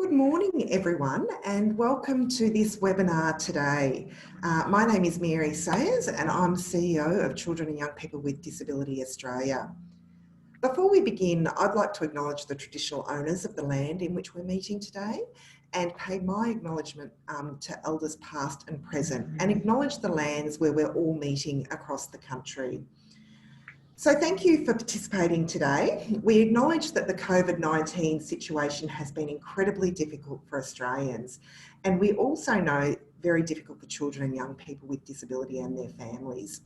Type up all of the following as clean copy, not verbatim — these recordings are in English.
Good morning, everyone, and welcome to this webinar today. My name is Mary Sayers, and I'm CEO of Children and Young People with Disability Australia. Before we begin, I'd like to acknowledge the traditional owners of the land in which we're meeting today and pay my acknowledgement to elders past and present, and acknowledge the lands where we're all meeting across the country. So thank you for participating today. We acknowledge that the COVID-19 situation has been incredibly difficult for Australians, and we also know very difficult for children and young people with disability and their families.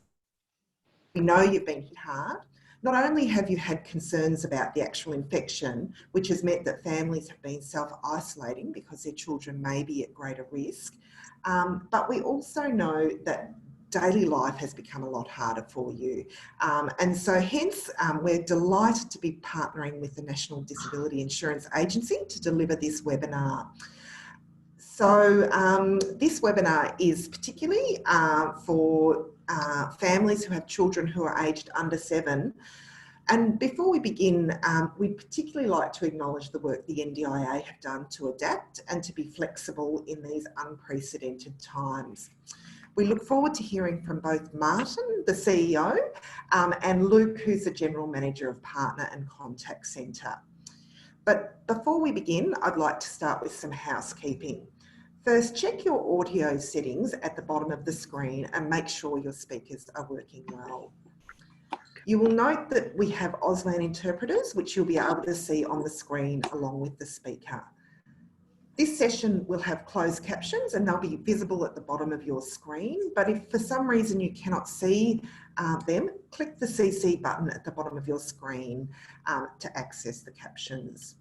We know you've been hit hard. Not only have you had concerns about the actual infection, which has meant that families have been self-isolating because their children may be at greater risk, but we also know that daily life has become a lot harder for you. And so hence, we're delighted to be partnering with the National Disability Insurance Agency to deliver this webinar. So this webinar is particularly for families who have children who are aged under 7. And before we begin, we'd particularly like to acknowledge the work the NDIA have done to adapt and to be flexible in these unprecedented times. We look forward to hearing from both Martin, the CEO, and Luke, who's the General Manager of Partner and Contact Centre. But before we begin, I'd like to start with some housekeeping. First, check your audio settings at the bottom of the screen and make sure your speakers are working well. You will note that we have Auslan interpreters, which you'll be able to see on the screen along with the speaker. This session will have closed captions and they'll be visible at the bottom of your screen, but if for some reason you cannot see them, click the CC button at the bottom of your screen to access the captions.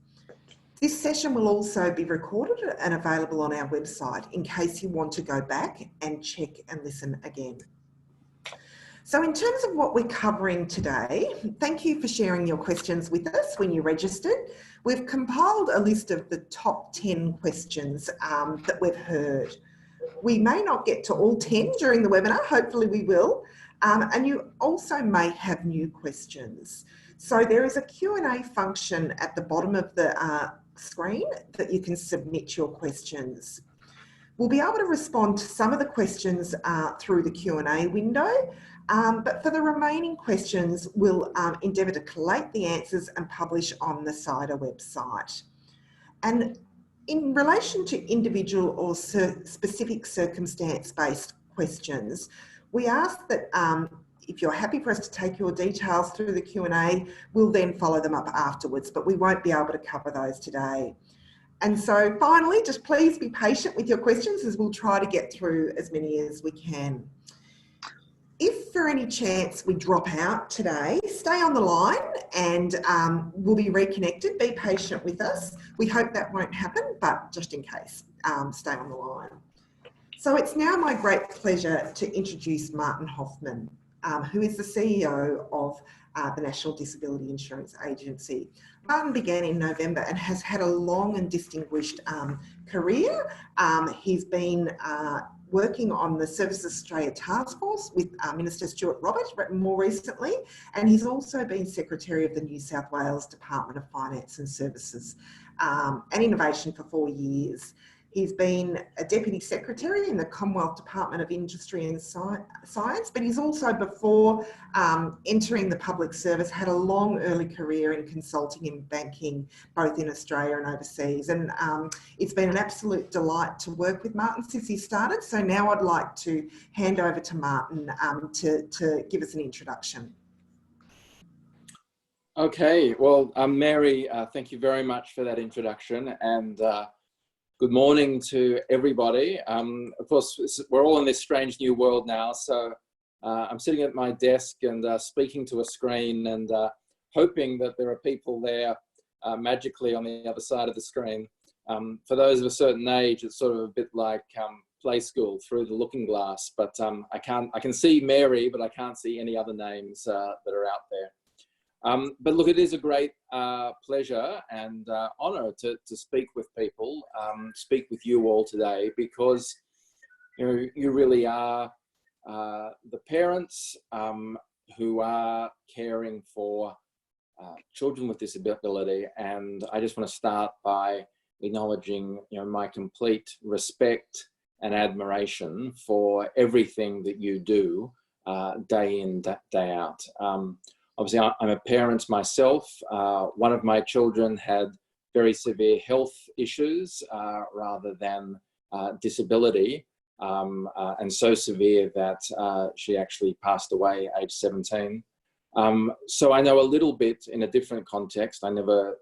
This session will also be recorded and available on our website in case you want to go back and check and listen again. So in terms of what we're covering today, thank you for sharing your questions with us when you registered. We've compiled a list of the top 10 questions that we've heard. We may not get to all 10 during the webinar, hopefully we will. And you also may have new questions. So there is a Q&A function at the bottom of the screen that you can submit your questions. We'll be able to respond to some of the questions through the Q&A window, but for the remaining questions, we'll endeavour to collate the answers and publish on the CYDA website. And in relation to individual or specific circumstance-based questions, we ask that if you're happy for us to take your details through the Q&A, we'll then follow them up afterwards, but we won't be able to cover those today. And so finally, just please be patient with your questions as we'll try to get through as many as we can. If for any chance we drop out today, stay on the line and we'll be reconnected. Be patient with us. We hope that won't happen, but just in case, stay on the line. So it's now my great pleasure to introduce Martin Hoffman, who is the CEO of the National Disability Insurance Agency. Martin began in November and has had a long and distinguished career. He's been working on the Services Australia Task Force with Minister Stuart Robert more recently, and he's also been Secretary of the New South Wales Department of Finance and Services and Innovation for 4 years. He's been a Deputy Secretary in the Commonwealth Department of Industry and Science, but he's also, before entering the public service, had a long early career in consulting and banking, both in Australia and overseas. And it's been an absolute delight to work with Martin since he started. So now I'd like to hand over to Martin to give us an introduction. Okay, well, Mary, thank you very much for that introduction, and good morning to everybody. Of course, we're all in this strange new world now, so I'm sitting at my desk and speaking to a screen and hoping that there are people there magically on the other side of the screen. For those of a certain age, it's sort of a bit like play school through the looking glass, but I can see Mary, but I can't see any other names that are out there. But look, it is a great pleasure and honour to speak with people, speak with you all today, because you really are the parents who are caring for children with disability. And I just want to start by acknowledging, my complete respect and admiration for everything that you do day in, day out. Obviously, I'm a parent myself. One of my children had very severe health issues rather than disability, and so severe that she actually passed away age 17. So I know a little bit in a different context. I never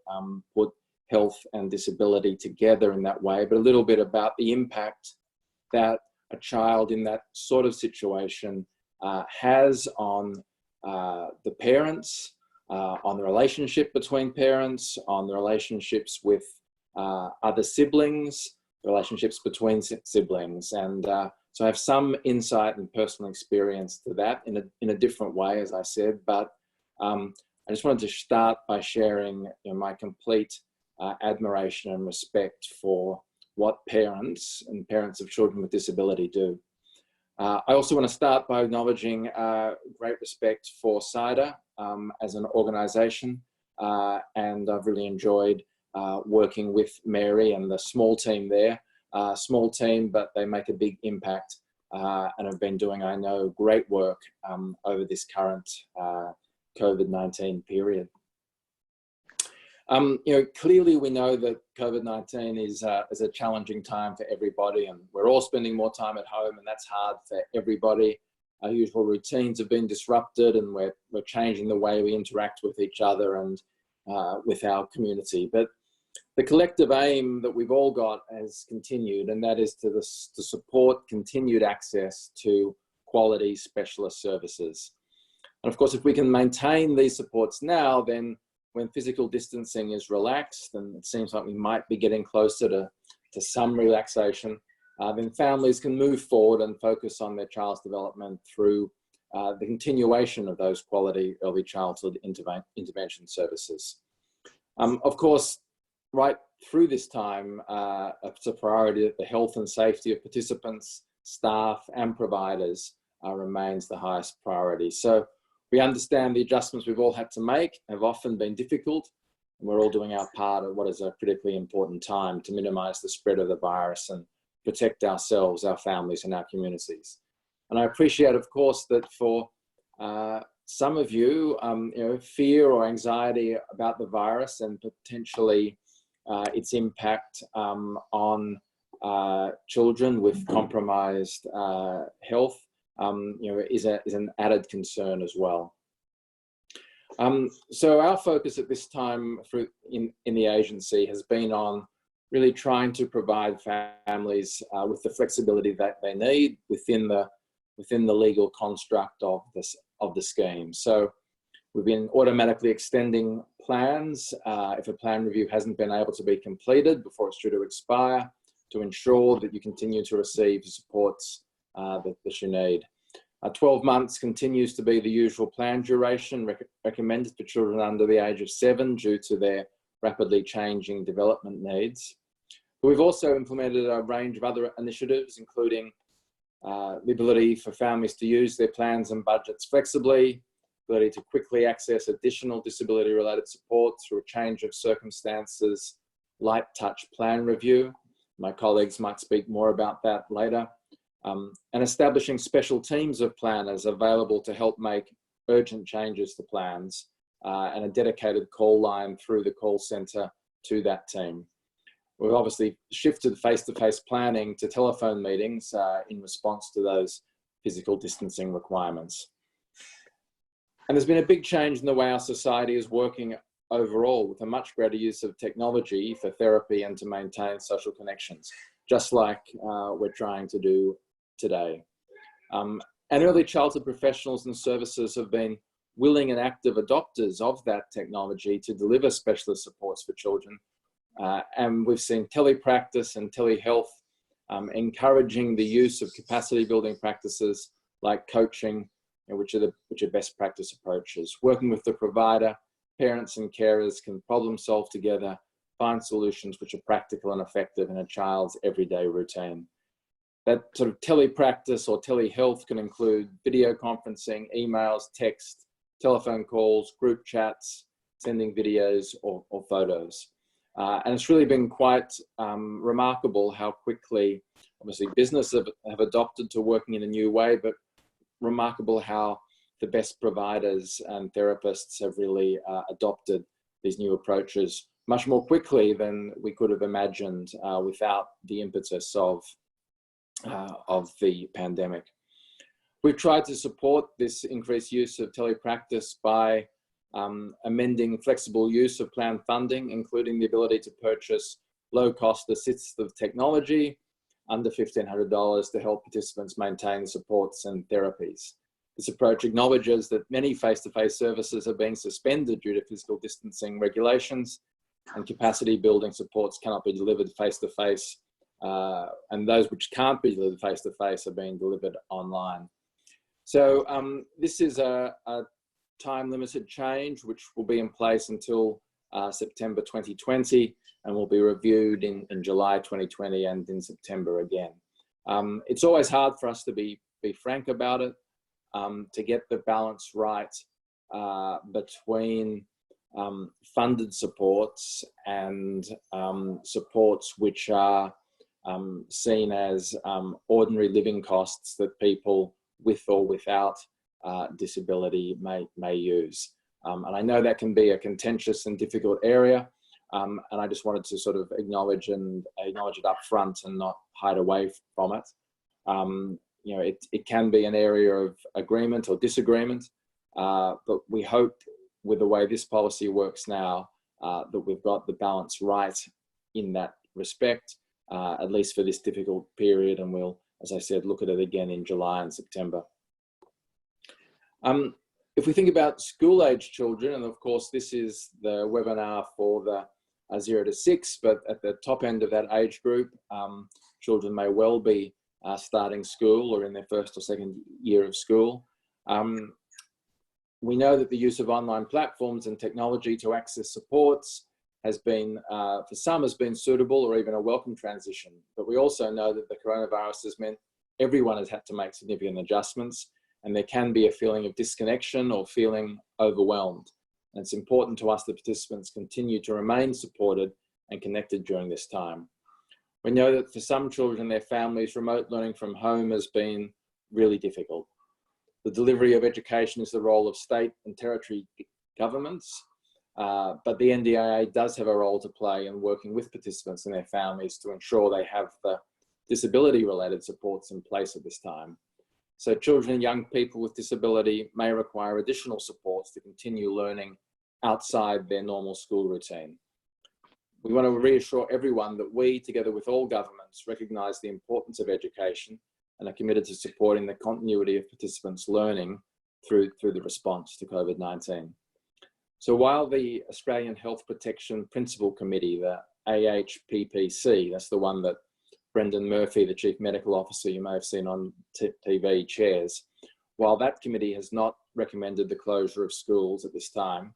put health and disability together in that way, but a little bit about the impact that a child in that sort of situation has on the parents, on the relationship between parents, on the relationships with other siblings, relationships between siblings. And so I have some insight and personal experience to that in a different way, as I said, but I just wanted to start by sharing my complete admiration and respect for what parents and parents of children with disability do. I also want to start by acknowledging great respect for CYDA as an organisation, and I've really enjoyed working with Mary and the small team there. Small team, but they make a big impact and have been doing, I know, great work over this current COVID-19 period. Clearly we know that COVID-19 is a challenging time for everybody, and we're all spending more time at home, and that's hard for everybody. Our usual routines have been disrupted, and we're changing the way we interact with each other and with our community. But the collective aim that we've all got has continued, and that is to support continued access to quality specialist services. And of course, if we can maintain these supports now, then when physical distancing is relaxed, and it seems like we might be getting closer to some relaxation, then families can move forward and focus on their child's development through the continuation of those quality early childhood intervention services. Of course, right through this time, it's a priority that the health and safety of participants, staff and providers remains the highest priority. So we understand the adjustments we've all had to make have often been difficult, and we're all doing our part at what is a critically important time to minimise the spread of the virus and protect ourselves, our families and our communities. And I appreciate, of course, that for some of you, fear or anxiety about the virus and potentially its impact on children with compromised health is an added concern as well. So our focus at this time in the agency has been on really trying to provide families with the flexibility that they need within the legal construct of the scheme. So we've been automatically extending plans if a plan review hasn't been able to be completed before it's due to expire, to ensure that you continue to receive the supports that you need. 12 months continues to be the usual plan duration recommended for children under the age of 7 due to their rapidly changing development needs. But we've also implemented a range of other initiatives, including the ability for families to use their plans and budgets flexibly, ability to quickly access additional disability-related support through a change of circumstances, light touch plan review. My colleagues might speak more about that later. And establishing special teams of planners available to help make urgent changes to plans and a dedicated call line through the call centre to that team. We've obviously shifted face-to-face planning to telephone meetings in response to those physical distancing requirements. And there's been a big change in the way our society is working overall, with a much greater use of technology for therapy and to maintain social connections, just like we're trying to do today. And early childhood professionals and services have been willing and active adopters of that technology to deliver specialist supports for children. And we've seen telepractice and telehealth encouraging the use of capacity building practices like coaching, which are best practice approaches. Working with the provider, parents and carers can problem solve together, find solutions which are practical and effective in a child's everyday routine. That sort of telepractice or telehealth can include video conferencing, emails, text, telephone calls, group chats, sending videos or photos. And it's really been quite remarkable how quickly, obviously, business have adopted to working in a new way, but remarkable how the best providers and therapists have really adopted these new approaches much more quickly than we could have imagined without the impetus of the pandemic. We've tried to support this increased use of telepractice by amending flexible use of planned funding, including the ability to purchase low-cost assistive technology under $1,500 to help participants maintain supports and therapies. This approach acknowledges that many face-to-face services are being suspended due to physical distancing regulations, and capacity building supports cannot be delivered face-to-face, and those which can't be delivered face-to-face are being delivered online. So this is a time-limited change which will be in place until September 2020 and will be reviewed in July 2020 and in September again. It's always hard for us to be frank about it, to get the balance right between funded supports and supports which are seen as ordinary living costs that people with or without disability may use. And I know that can be a contentious and difficult area, and I just wanted to sort of acknowledge it up front and not hide away from it. You know, it can be an area of agreement or disagreement, but we hope with the way this policy works now that we've got the balance right in that respect, at least for this difficult period, and we'll, as I said, look at it again in July and September. If we think about school-age children, and of course this is the webinar for the 0 to 6, but at the top end of that age group, children may well be starting school or in their first or second year of school. We know that the use of online platforms and technology to access supports has been, for some, has been suitable or even a welcome transition. But we also know that the coronavirus has meant everyone has had to make significant adjustments, and there can be a feeling of disconnection or feeling overwhelmed. And it's important to us that participants continue to remain supported and connected during this time. We know that for some children and their families, remote learning from home has been really difficult. The delivery of education is the role of state and territory governments, but the NDIA does have a role to play in working with participants and their families to ensure they have the disability-related supports in place at this time. So children and young people with disability may require additional supports to continue learning outside their normal school routine. We want to reassure everyone that we, together with all governments, recognise the importance of education and are committed to supporting the continuity of participants' learning through the response to COVID-19. So while the Australian Health Protection Principal Committee, the AHPPC, that's the one that Brendan Murphy, the Chief Medical Officer you may have seen on TV, chairs, while that committee has not recommended the closure of schools at this time,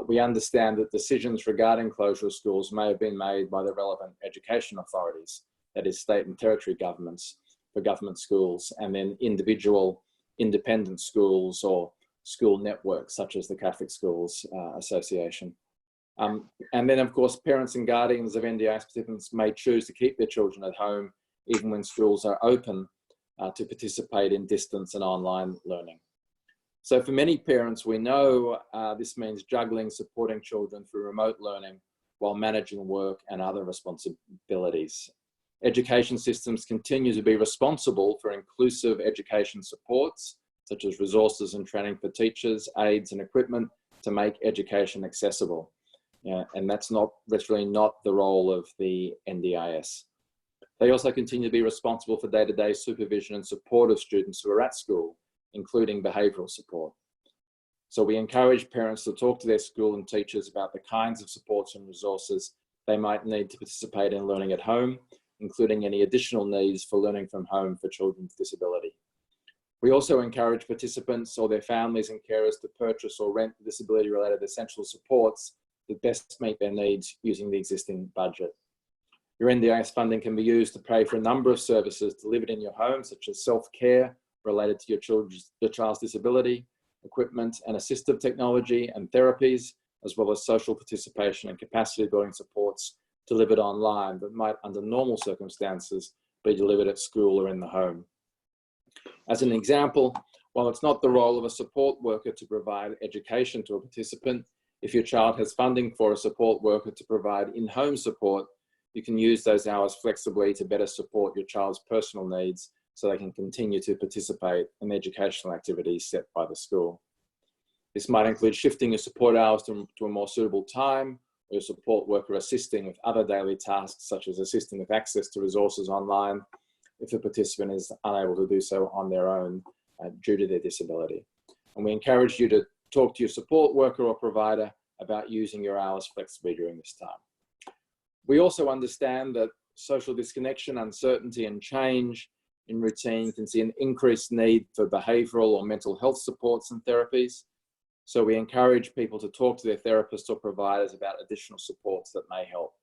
we understand that decisions regarding closure of schools may have been made by the relevant education authorities, that is state and territory governments, for government schools, and then individual independent schools or school networks such as the Catholic Schools Association. And then of course, parents and guardians of NDIS participants may choose to keep their children at home even when schools are open to participate in distance and online learning. So for many parents, we know this means juggling supporting children through remote learning while managing work and other responsibilities. Education systems continue to be responsible for inclusive education supports, such as resources and training for teachers, aides and equipment to make education accessible. And that's really not the role of the NDIS. They also continue to be responsible for day-to-day supervision and support of students who are at school, including behavioural support. So we encourage parents to talk to their school and teachers about the kinds of supports and resources they might need to participate in learning at home, including any additional needs for learning from home for children with disability. We also encourage participants or their families and carers to purchase or rent disability-related essential supports that best meet their needs using the existing budget. Your NDIS funding can be used to pay for a number of services delivered in your home, such as self-care related to your child's disability, equipment and assistive technology and therapies, as well as social participation and capacity building supports delivered online that might, under normal circumstances, be delivered at school or in the home. As an example, while it's not the role of a support worker to provide education to a participant, if your child has funding for a support worker to provide in-home support, you can use those hours flexibly to better support your child's personal needs so they can continue to participate in educational activities set by the school. This might include shifting your support hours to a more suitable time, or your support worker assisting with other daily tasks, such as assisting with access to resources online if the participant is unable to do so on their own due to their disability. And we encourage you to talk to your support worker or provider about using your hours flexibly during this time. We also understand that social disconnection, uncertainty and change in routine can see an increased need for behavioural or mental health supports and therapies. So we encourage people to talk to their therapists or providers about additional supports that may help.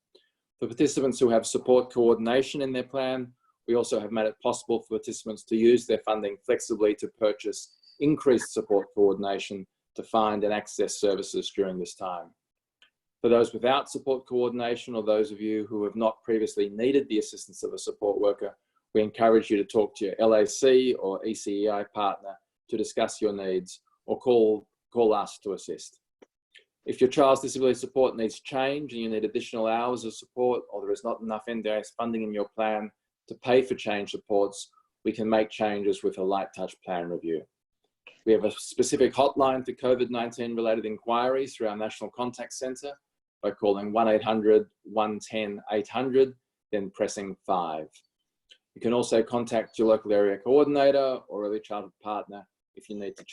For participants who have support coordination in their plan, we also have made it possible for participants to use their funding flexibly to purchase increased support coordination to find and access services during this time. For those without support coordination, or those of you who have not previously needed the assistance of a support worker, we encourage you to talk to your LAC or ECEI partner to discuss your needs, or call us to assist. If your child's disability support needs change and you need additional hours of support, or there is not enough NDIS funding in your plan to pay for change supports, we can make changes with a light touch plan review. We have a specific hotline for COVID-19 related inquiries through our National Contact Centre by calling 1-800-110-800, then pressing 5. You can also contact your local area coordinator or early childhood partner if you need to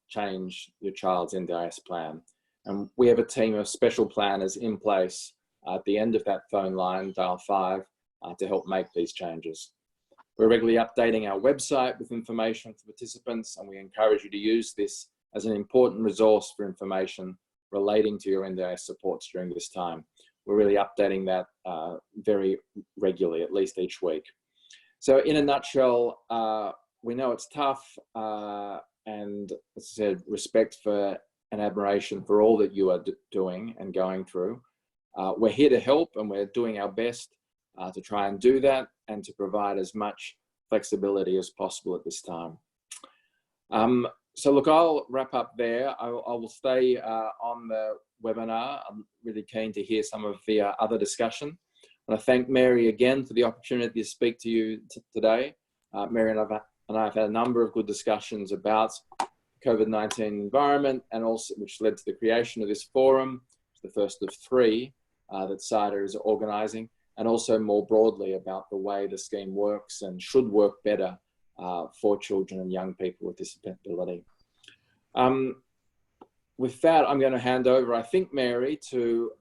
change your child's NDIS plan. And we have a team of special planners in place at the end of that phone line, dial 5, to help make these changes. We're regularly updating our website with information for participants, and we encourage you to use this as an important resource for information relating to your NDIS supports during this time. We're really updating that very regularly, at least each week. So in a nutshell, we know it's tough, and as I said, respect for and admiration for all that you are doing and going through. We're here to help, and we're doing our best to try and do that and to provide as much flexibility as possible at this time. So look, I'll wrap up there. I will stay on the webinar. I'm really keen to hear some of the other discussion. I want to thank Mary again for the opportunity to speak to you today. Mary and I have had a number of good discussions about COVID-19 environment, and also which led to the creation of this forum, the first of 3 that CYDA is organising, and also more broadly about the way the scheme works and should work better for children and young people with disability. With that, I'm going to hand over, I think, Mary, to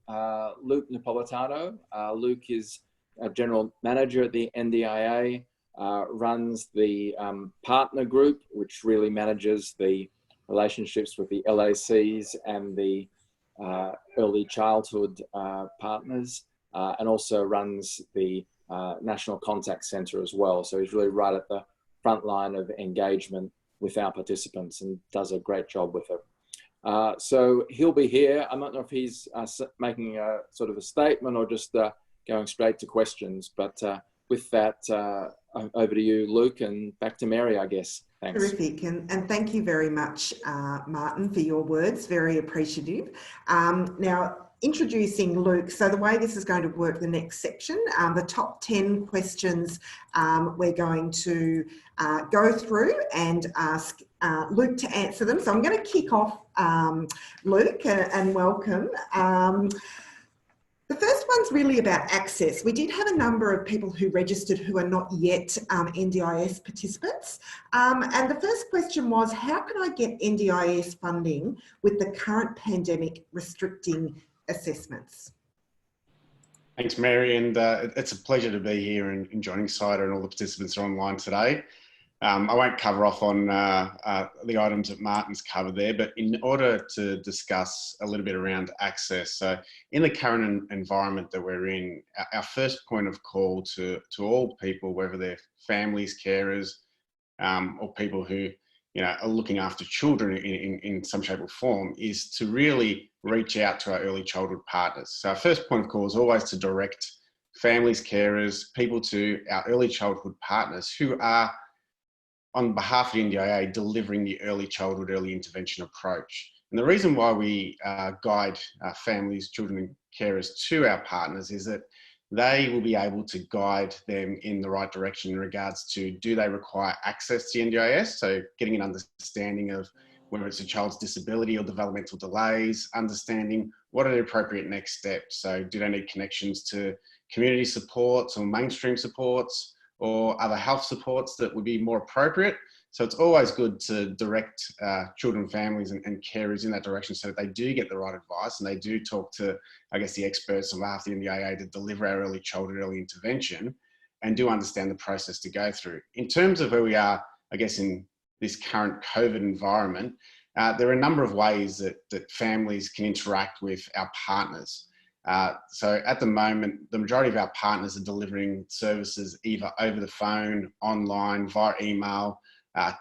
Luke Napolitano. Luke is a General Manager at the NDIA, runs the partner group, which really manages the relationships with the LACs and the early childhood partners, and also runs the National Contact Centre as well. So he's really right at the front line of engagement with our participants and does a great job with it. So he'll be here. I'm not sure if he's making a sort of a statement or just going straight to questions, but with that, over to you, Luke, and back to Mary, I guess. Thanks. Terrific, and thank you very much, Martin, for your words. Very appreciative. Now, introducing Luke, so the way this is going to work, the next section, the top 10 questions we're going to go through and ask Luke to answer them. So I'm going to kick off, Luke, and welcome. The first one's really about access. We did have a number of people who registered who are not yet NDIS participants. And the first question was, how can I get NDIS funding with the current pandemic restricting assessments? Thanks, Mary, and it's a pleasure to be here and joining CYDA, and all the participants are online today. I won't cover off on the items that Martin's covered there, but in order to discuss a little bit around access, so in the current environment that we're in, our first point of call to all people, whether they're families, carers, or people who are looking after children in some shape or form, is to really reach out to our early childhood partners. So our first point of call is always to direct families, carers, people to our early childhood partners who are, on behalf of the NDIA, delivering the early childhood, early intervention approach. And the reason why we guide families, children and carers to our partners is that they will be able to guide them in the right direction in regards to, do they require access to NDIS? So getting an understanding of whether it's a child's disability or developmental delays, understanding what are the appropriate next steps. So do they need connections to community supports or mainstream supports or other health supports that would be more appropriate? So it's always good to direct children, families and carers in that direction so that they do get the right advice and they do talk to, I guess, the experts on behalf of the NDIA to deliver our early childhood, early intervention, and do understand the process to go through. In terms of where we are, I guess, in this current COVID environment, there are a number of ways that families can interact with our partners. So at the moment, the majority of our partners are delivering services either over the phone, online, via email,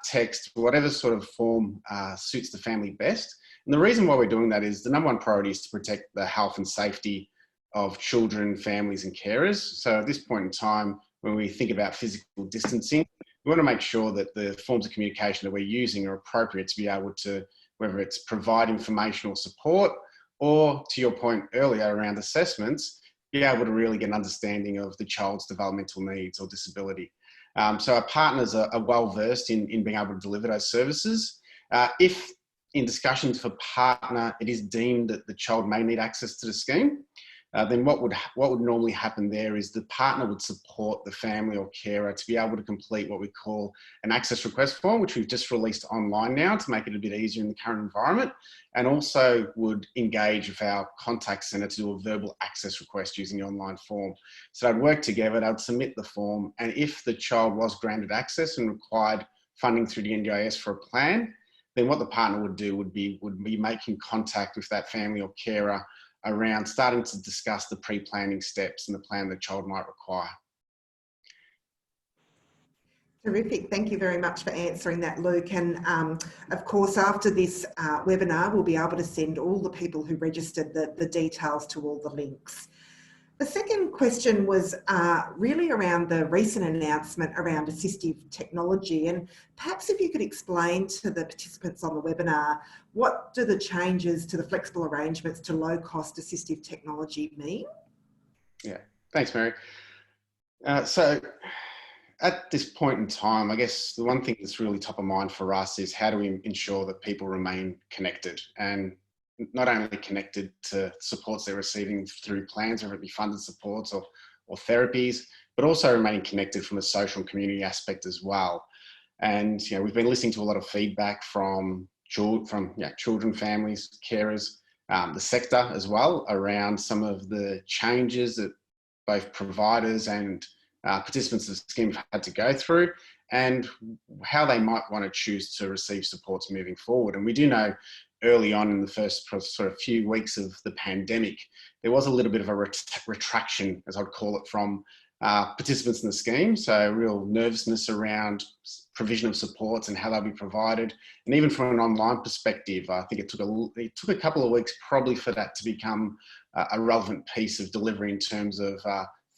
text, whatever sort of form suits the family best. And the reason why we're doing that is the number one priority is to protect the health and safety of children, families and carers. So at this point in time, when we think about physical distancing, we want to make sure that the forms of communication that we're using are appropriate to be able to, whether it's provide informational support or, to your point earlier around assessments, be able to really get an understanding of the child's developmental needs or disability. So our partners are well versed in being able to deliver those services. If in discussions for partner, it is deemed that the child may need access to the scheme, then what would normally happen there is the partner would support the family or carer to be able to complete what we call an access request form, which we've just released online now to make it a bit easier in the current environment, and also would engage with our contact centre to do a verbal access request using the online form. So they'd work together, they'd submit the form, and if the child was granted access and required funding through the NDIS for a plan, then what the partner would do would be making contact with that family or carer around starting to discuss the pre-planning steps and the plan the child might require. Terrific. Thank you very much for answering that, Luke. And of course, after this webinar, we'll be able to send all the people who registered the details to all the links. The second question was really around the recent announcement around assistive technology, and perhaps if you could explain to the participants on the webinar, what do the changes to the flexible arrangements to low-cost assistive technology mean? Yeah, thanks, Mary. So at this point in time, I guess the one thing that's really top of mind for us is how do we ensure that people remain connected, and not only connected to supports they're receiving through plans, whether it be funded supports or therapies, but also remaining connected from a social and community aspect as well. And we've been listening to a lot of feedback from children, families, carers, the sector as well, around some of the changes that both providers and participants of the scheme have had to go through, and how they might want to choose to receive supports moving forward. And we do know early on in the first sort of few weeks of the pandemic, there was a little bit of a retraction, as I'd call it, from participants in the scheme. So real nervousness around provision of supports and how they'll be provided. And even from an online perspective, I think it took a couple of weeks probably for that to become a relevant piece of delivery in terms of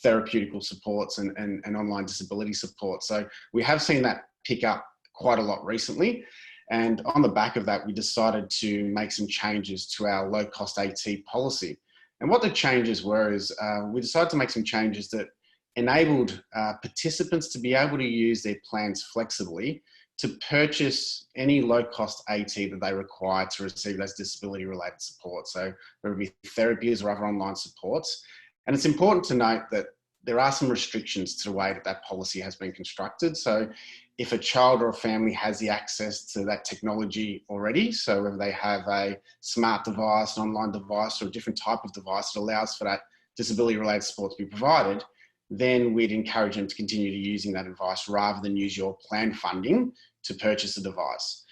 therapeutical supports and online disability support. So we have seen that pick up quite a lot recently. And on the back of that, we decided to make some changes to our low-cost AT policy. And what the changes were is we decided to make some changes that enabled participants to be able to use their plans flexibly to purchase any low-cost AT that they require to receive those disability-related supports. So whether it be therapies or other online supports. And it's important to note that there are some restrictions to the way that policy has been constructed. So if a child or a family has the access to that technology already, so whether they have a smart device, an online device, or a different type of device that allows for that disability-related support to be provided, then we'd encourage them to continue to using that device rather than use your plan funding to purchase a device.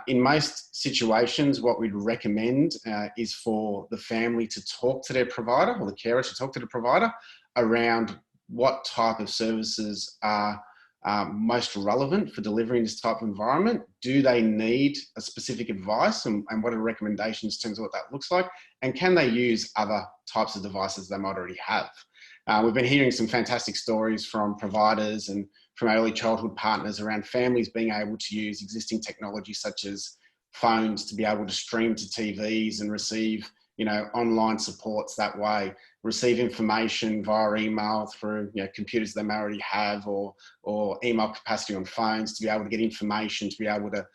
In most situations, what we'd recommend is for the family to talk to their provider, or the carer to talk to the provider around what type of services are most relevant for delivering this type of environment? Do they need a specific advice, and what are recommendations in terms of what that looks like? And can they use other types of devices they might already have? We've been hearing some fantastic stories from providers and from early childhood partners around families being able to use existing technology such as phones to be able to stream to TVs and receive, online supports that way, receive information via email through, computers they may already have, or email capacity on phones to be able to get information, to be able to,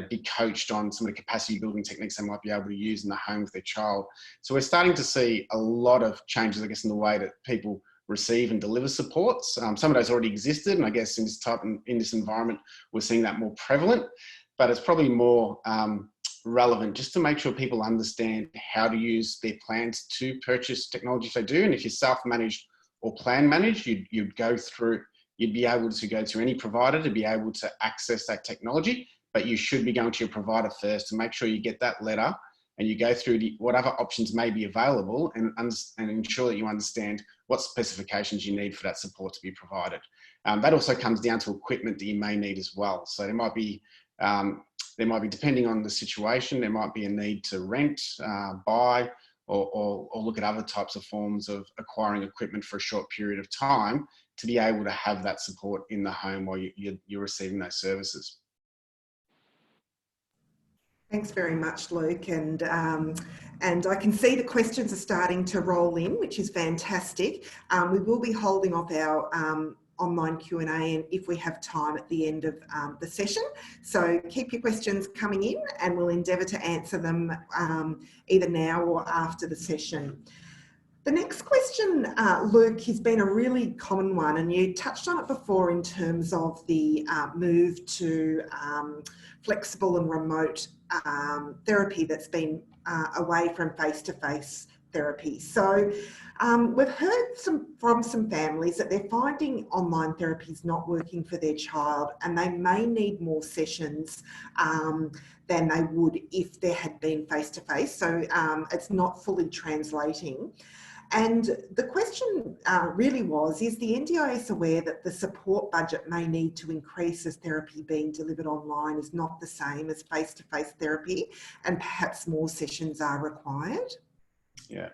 be coached on some of the capacity building techniques they might be able to use in the home with their child. So we're starting to see a lot of changes, I guess, in the way that people receive and deliver supports. Some of those already existed, and I guess in this environment, we're seeing that more prevalent, but it's probably more relevant just to make sure people understand how to use their plans to purchase technology if they do. And if you're self-managed or plan managed, you'd be able to go to any provider to be able to access that technology, but you should be going to your provider first to make sure you get that letter and you go through whatever options may be available and ensure that you understand what specifications you need for that support to be provided. That also comes down to equipment that you may need as well. So there might be, depending on the situation, there might be a need to rent, buy, or look at other types of forms of acquiring equipment for a short period of time to be able to have that support in the home while you're receiving those services. Thanks very much, Luke. And I can see the questions are starting to roll in, which is fantastic. We will be holding off our online Q&A and if we have time at the end of the session. So keep your questions coming in and we'll endeavour to answer them either now or after the session. The next question, Luke, has been a really common one, and you touched on it before in terms of the move to flexible and remote therapy that's been away from face-to-face therapy. So we've heard from some families that they're finding online therapy is not working for their child, and they may need more sessions than they would if there had been face-to-face. So it's not fully translating. And the question really was, is the NDIS aware that the support budget may need to increase as therapy being delivered online is not the same as face-to-face therapy, and perhaps more sessions are required? Yeah.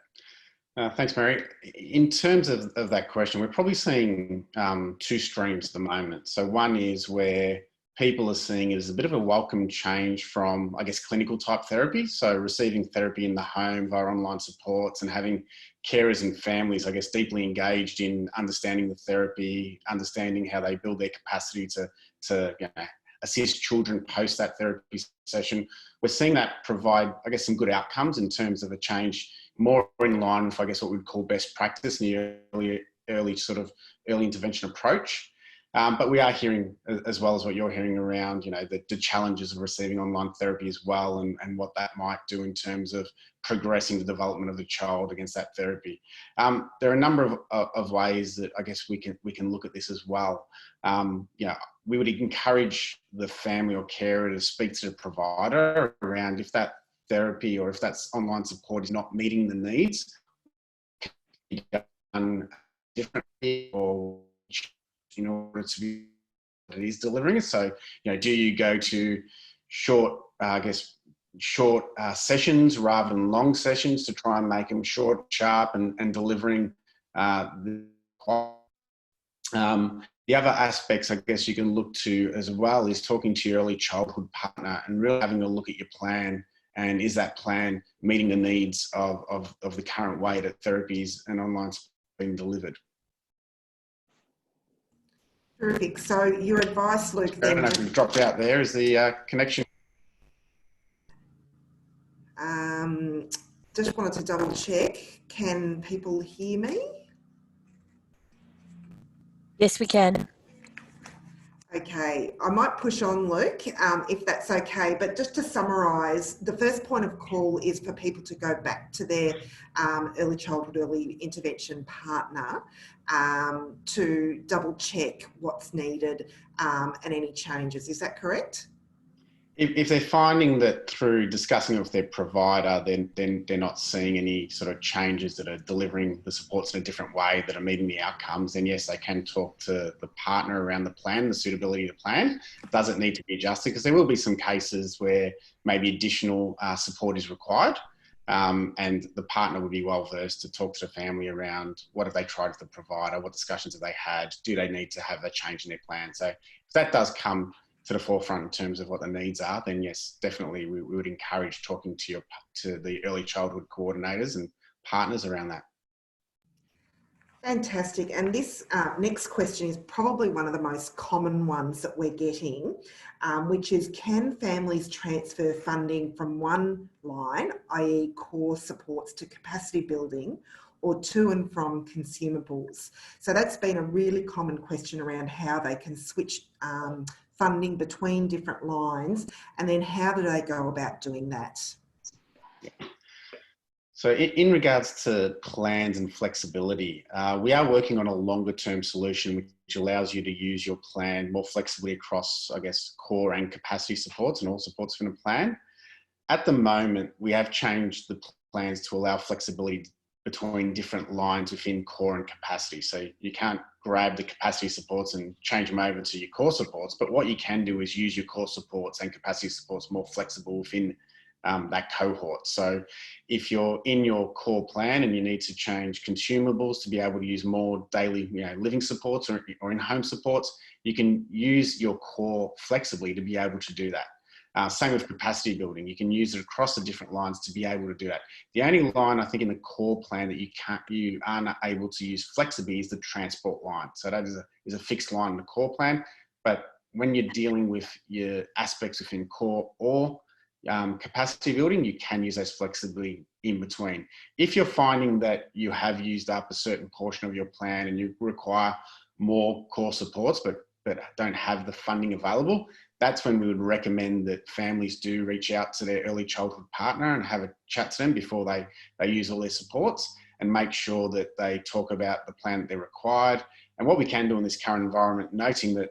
Thanks, Mary. In terms of that question, we're probably seeing two streams at the moment. So one is where people are seeing it as a bit of a welcome change from, I guess, clinical type therapy. So receiving therapy in the home via online supports and having carers and families, I guess, deeply engaged in understanding the therapy, understanding how they build their capacity to assist children post that therapy session. We're seeing that provide, I guess, some good outcomes in terms of a change more in line with, I guess, what we'd call best practice in the early intervention approach. But we are hearing, as well as what you're hearing around, the challenges of receiving online therapy as well, and what that might do in terms of progressing the development of the child against that therapy. There are a number of ways that I guess we can look at this as well. We would encourage the family or carer to speak to the provider around if that therapy or if that's online support is not meeting the needs, can be done differently or in order to be what it is delivering. So, do you go to short sessions rather than long sessions to try and make them short, sharp, and delivering the other aspects, I guess, you can look to as well is talking to your early childhood partner and really having a look at your plan. And is that plan meeting the needs of the current way that therapies and online being delivered? Terrific. So your advice, Luke, I don't know if we've dropped out there. Is the connection? Just wanted to double check. Can people hear me? Yes, we can. Okay, I might push on, Luke, if that's okay. But just to summarise, the first point of call is for people to go back to their early childhood, early intervention partner to double check what's needed and any changes. Is that correct? If they're finding that through discussing it with their provider, then they're not seeing any sort of changes that are delivering the supports in a different way that are meeting the outcomes, then yes, they can talk to the partner around the plan, the suitability of the plan. Does it need to be adjusted? Because there will be some cases where maybe additional support is required. And the partner would be well versed to talk to the family around what have they tried with the provider, what discussions have they had, do they need to have a change in their plan? So if that does come to the forefront in terms of what the needs are, then yes, definitely we would encourage talking to the early childhood coordinators and partners around that. Fantastic. And this next question is probably one of the most common ones that we're getting, which is, can families transfer funding from one line, i.e. core supports, to capacity building, or to and from consumables? So that's been a really common question around how they can switch funding between different lines, and then how do they go about doing that? So in regards to plans and flexibility, we are working on a longer term solution which allows you to use your plan more flexibly across, I guess, core and capacity supports and all supports within a plan. At the moment, we have changed the plans to allow flexibility between different lines within core and capacity. So you can't grab the capacity supports and change them over to your core supports, but what you can do is use your core supports and capacity supports more flexible within that cohort. So if you're in your core plan and you need to change consumables to be able to use more daily living supports or in-home supports, you can use your core flexibly to be able to do that. Same with capacity building. You can use it across the different lines to be able to do that. The only line I think in the core plan that you aren't able to use flexibly is the transport line. So that is a fixed line in the core plan. But when you're dealing with your aspects within core or capacity building, you can use those flexibly in between. If you're finding that you have used up a certain portion of your plan and you require more core supports but don't have the funding available, that's when we would recommend that families do reach out to their early childhood partner and have a chat to them before they use all their supports, and make sure that they talk about the plan that they're required. And what we can do in this current environment, noting that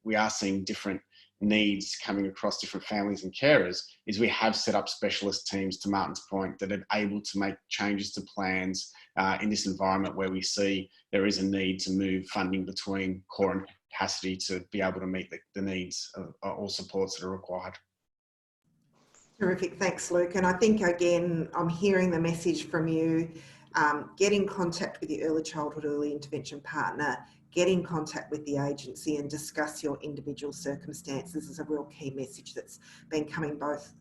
we are seeing different needs coming across different families and carers, is we have set up specialist teams, to Martin's point, that are able to make changes to plans in this environment where we see there is a need to move funding between core and capacity to be able to meet the needs of all supports that are required. Terrific, thanks Luke. And I think again, I'm hearing the message from you, get in contact with your early childhood, early intervention partner, get in contact with the agency and discuss your individual circumstances is a real key message that's been coming both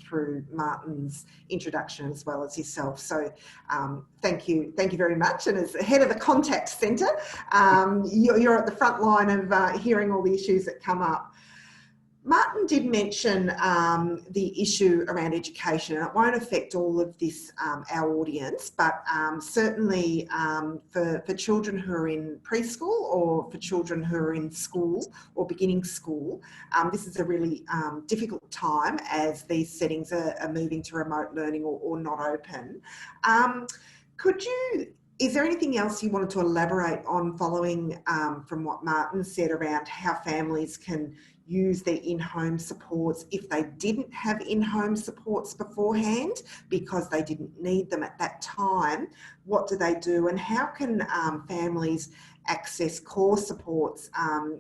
through Martin's introduction as well as yourself. So thank you very much. And as head of the contact centre, you're at the front line of hearing all the issues that come up. Martin did mention the issue around education, and it won't affect all of this, our audience, but certainly for children who are in preschool or for children who are in school or beginning school, this is a really difficult time as these settings are moving to remote learning or not open. Is there anything else you wanted to elaborate on following from what Martin said around how families can use their in-home supports if they didn't have in-home supports beforehand because they didn't need them at that time? What do they do, and how can families access core supports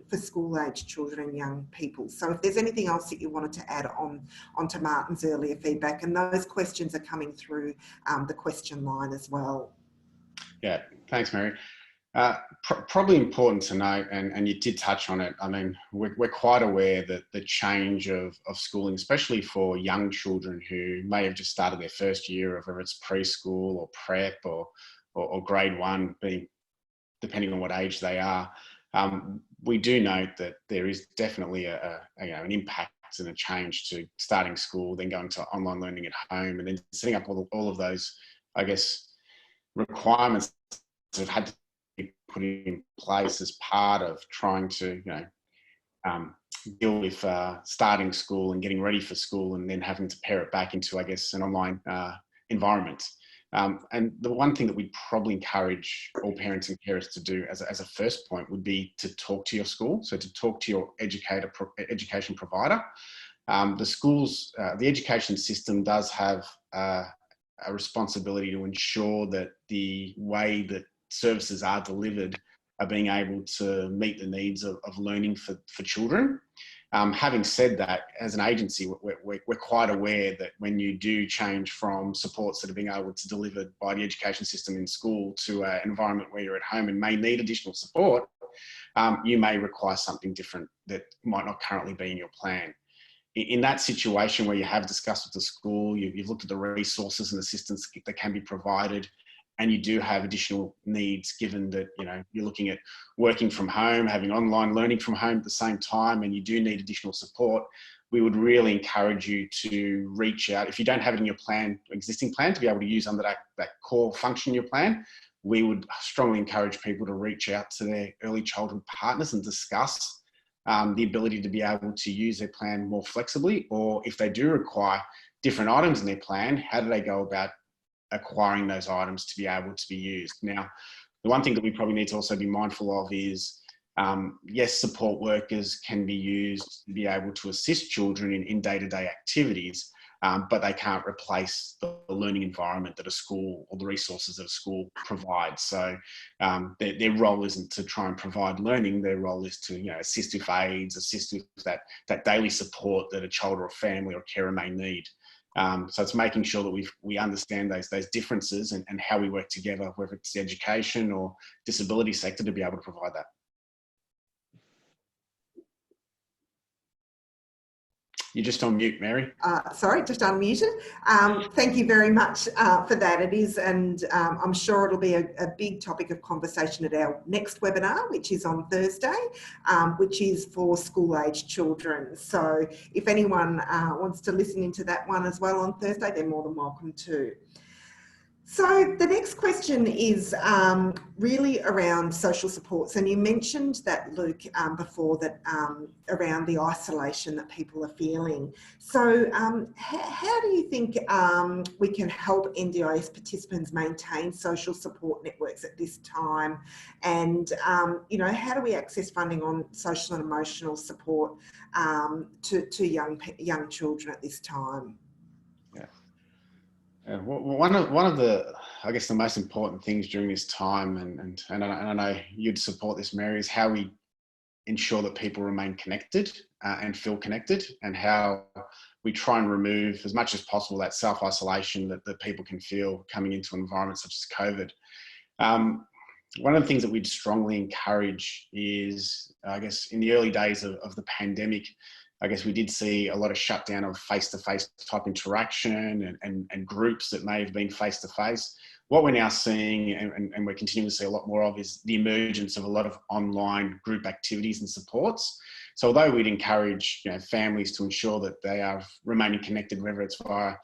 for school-aged children and young people? So if there's anything else that you wanted to add onto Martin's earlier feedback, and those questions are coming through the question line as well. Yeah, thanks, Mary. Probably important to note, and you did touch on it, I mean, we're quite aware that the change of schooling, especially for young children who may have just started their first year of whether it's preschool or prep or grade one, depending on what age they are, we do note that there is definitely an impact and a change to starting school, then going to online learning at home, and then setting up all of those, I guess, requirements that have had to be put in place as part of trying to deal with starting school and getting ready for school, and then having to pair it back into, I guess, an online environment. And the one thing that we probably encourage all parents and carers to do as a first point would be to talk to your school, so to talk to your education provider, The schools, the education system does have a responsibility to ensure that the way that services are delivered are being able to meet the needs of learning for children. Having said that, as an agency, we're quite aware that when you do change from supports that are being able to delivered by the education system in school to an environment where you're at home and may need additional support, you may require something different that might not currently be in your plan. In that situation where you have discussed with the school, you've looked at the resources and assistance that can be provided, and you do have additional needs, given that you're looking at working from home, having online learning from home at the same time, and you do need additional support, we would really encourage you to reach out. If you don't have it in your plan, existing plan, to be able to use under that core function in your plan, we would strongly encourage people to reach out to their early childhood partners and discuss the ability to be able to use their plan more flexibly, or if they do require different items in their plan, how do they go about acquiring those items to be able to be used. Now, the one thing that we probably need to also be mindful of is, yes, support workers can be used to be able to assist children in day-to-day activities, but they can't replace the learning environment that a school or the resources that a school provides. So their role isn't to try and provide learning. Their role is to assist with aids, assist with that daily support that a child or a family or carer may need. So it's making sure that we understand those differences and how we work together, whether it's the education or disability sector, to be able to provide that. You're just on mute, Mary. Sorry, just unmuted. Thank you very much for that. It is, and I'm sure it'll be a big topic of conversation at our next webinar, which is on Thursday, which is for school-aged children. So if anyone wants to listen into that one as well on Thursday, they're more than welcome to. So the next question is really around social supports, and you mentioned that, Luke, before, that around the isolation that people are feeling. So how do you think we can help NDIS participants maintain social support networks at this time? And how do we access funding on social and emotional support to young children at this time? One of the, I guess, the most important things during this time, and I know you'd support this, Mary, is how we ensure that people remain connected and feel connected, and how we try and remove as much as possible that self-isolation that people can feel coming into environments such as COVID. One of the things that we'd strongly encourage is, I guess, in the early days of the pandemic, I guess we did see a lot of shutdown of face-to-face type interaction and groups that may have been face-to-face. What we're now seeing, and we're continuing to see a lot more of, is the emergence of a lot of online group activities and supports. So although we'd encourage families to ensure that they are remaining connected, whether it's via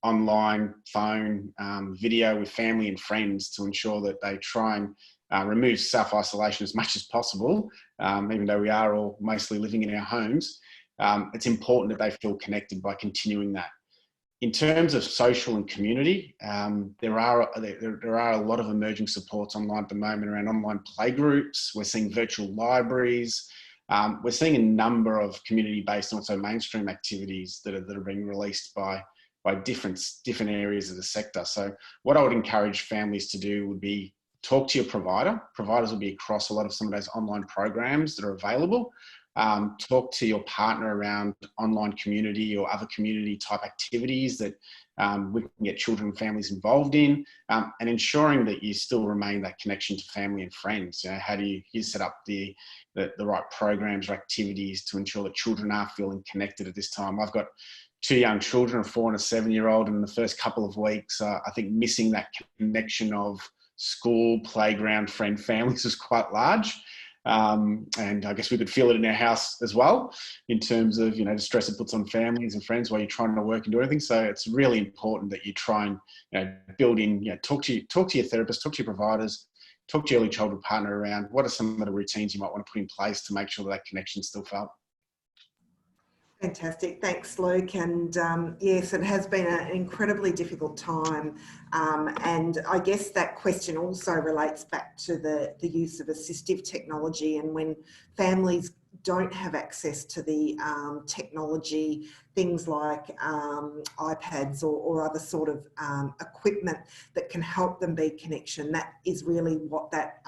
online, phone, video with family and friends, to ensure that they try and remove self-isolation as much as possible, even though we are all mostly living in our homes, it's important that they feel connected by continuing that. In terms of social and community, there are a lot of emerging supports online at the moment around online playgroups. We're seeing virtual libraries. We're seeing a number of community-based and also mainstream activities that are being released by different areas of the sector. So what I would encourage families to do would be talk to your provider. Providers will be across a lot of some of those online programs that are available. Talk to your partner around online community or other community type activities that we can get children and families involved in, and ensuring that you still remain that connection to family and friends. How do you set up the right programs or activities to ensure that children are feeling connected at this time? I've got 2 young children, a 4 and a 7-year-old, and in the first couple of weeks, I think missing that connection of school, playground, friend, families is quite large. And I guess we could feel it in our house as well, in terms of, the stress it puts on families and friends while you're trying to work and do everything. So it's really important that you try and, build in, talk to your therapist, talk to your providers, talk to your early childhood partner around what are some of the routines you might want to put in place to make sure that connection still felt. Fantastic. Thanks, Luke. And yes, it has been an incredibly difficult time. And I guess that question also relates back to the use of assistive technology, and when families don't have access to the technology, things like iPads or other sort of equipment that can help them be connection. That is really what that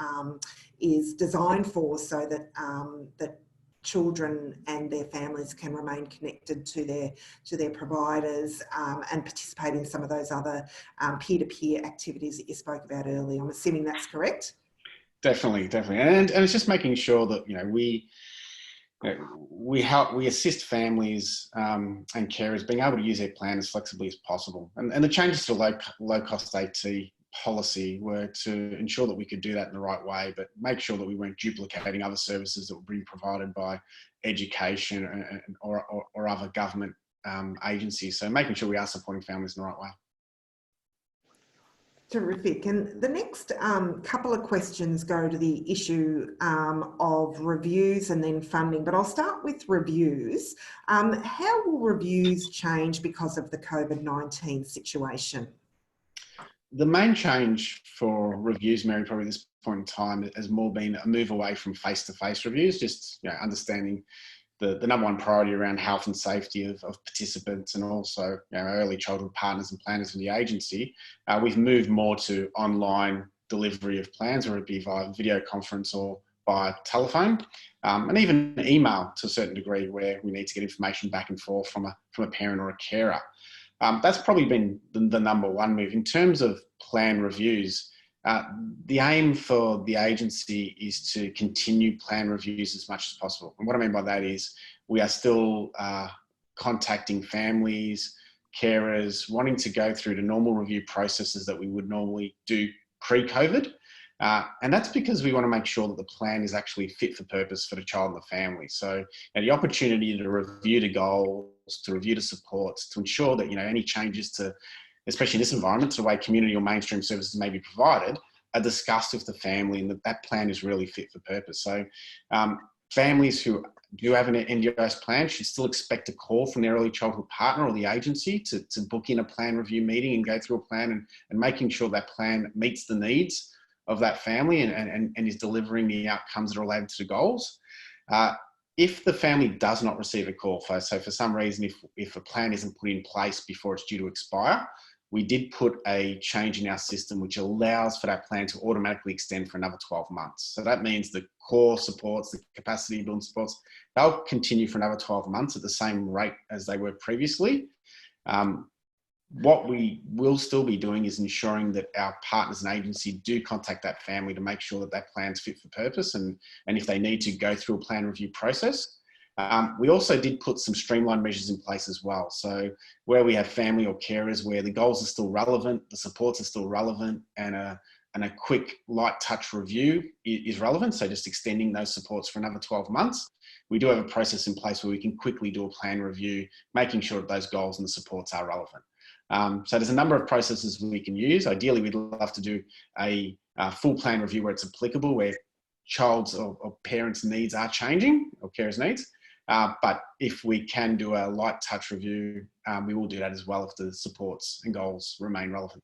is designed for, so that that children and their families can remain connected to their providers and participate in some of those other peer-to-peer activities that you spoke about earlier. I'm assuming that's correct? Definitely. And it's just making sure that, we assist families and carers being able to use their plan as flexibly as possible. And the changes to low cost AT policy were to ensure that we could do that in the right way, but make sure that we weren't duplicating other services that were being provided by education or other government agencies. So making sure we are supporting families in the right way. Terrific. And the next couple of questions go to the issue of reviews and then funding, but I'll start with reviews. How will reviews change because of the COVID-19 situation? The main change for reviews, Mary, probably at this point in time has more been a move away from face-to-face reviews, just understanding the number one priority around health and safety of participants, and also early childhood partners and planners in the agency. We've moved more to online delivery of plans, whether it be via video conference or by telephone, and even email to a certain degree, where we need to get information back and forth from a parent or a carer. That's probably been the number one move. In terms of plan reviews, the aim for the agency is to continue plan reviews as much as possible. And what I mean by that is we are still contacting families, carers, wanting to go through the normal review processes that we would normally do pre-COVID. And that's because we want to make sure that the plan is actually fit for purpose for the child and the family. So the opportunity to review the goals, to review the supports, to ensure that any changes to, especially in this environment, to the way community or mainstream services may be provided, are discussed with the family, and that plan is really fit for purpose. So families who do have an NDIS plan should still expect a call from their early childhood partner or the agency to book in a plan review meeting and go through a plan and making sure that plan meets the needs of that family and is delivering the outcomes that are related to the goals. If the family does not receive a call, so for some reason, if a plan isn't put in place before it's due to expire, we did put a change in our system which allows for that plan to automatically extend for another 12 months. So that means the core supports, the capacity building supports, they'll continue for another 12 months at the same rate as they were previously. What we will still be doing is ensuring that our partners and agency do contact that family to make sure that that plan's fit for purpose, and if they need to go through a plan review process. We also did put some streamlined measures in place as well. So where we have family or carers where the goals are still relevant, the supports are still relevant, and a quick light touch review is relevant, so just extending those supports for another 12 months, we do have a process in place where we can quickly do a plan review, making sure that those goals and the supports are relevant. So there's a number of processes we can use. Ideally, we'd love to do a full plan review where it's applicable, where child's or parents' needs are changing, or carers' needs. But if we can do a light touch review, we will do that as well if the supports and goals remain relevant.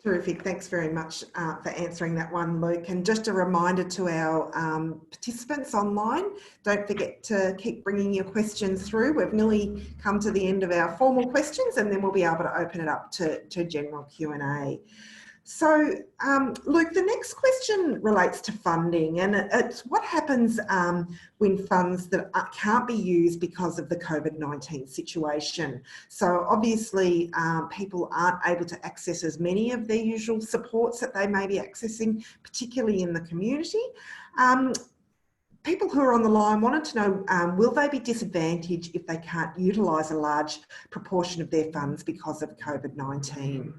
Terrific. Thanks very much for answering that one, Luke. And just a reminder to our participants online, don't forget to keep bringing your questions through. We've nearly come to the end of our formal questions, and then we'll be able to open it up to general Q&A. So, Luke, the next question relates to funding, and it's what happens when funds that can't be used because of the COVID-19 situation. So obviously, people aren't able to access as many of their usual supports that they may be accessing, particularly in the community. People who are on the line wanted to know, will they be disadvantaged if they can't utilise a large proportion of their funds because of COVID-19?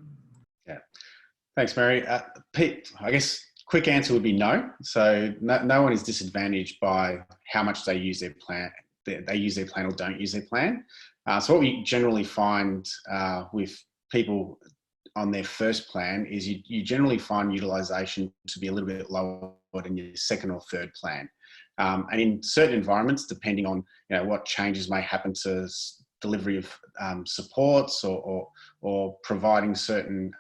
Yeah. Thanks, Mary. Pete, I guess quick answer would be no. So no one is disadvantaged by how much they use their plan. They use their plan or don't use their plan. So what we generally find with people on their first plan is you generally find utilisation to be a little bit lower than your second or third plan. And in certain environments, depending on what changes may happen to delivery of supports or providing certain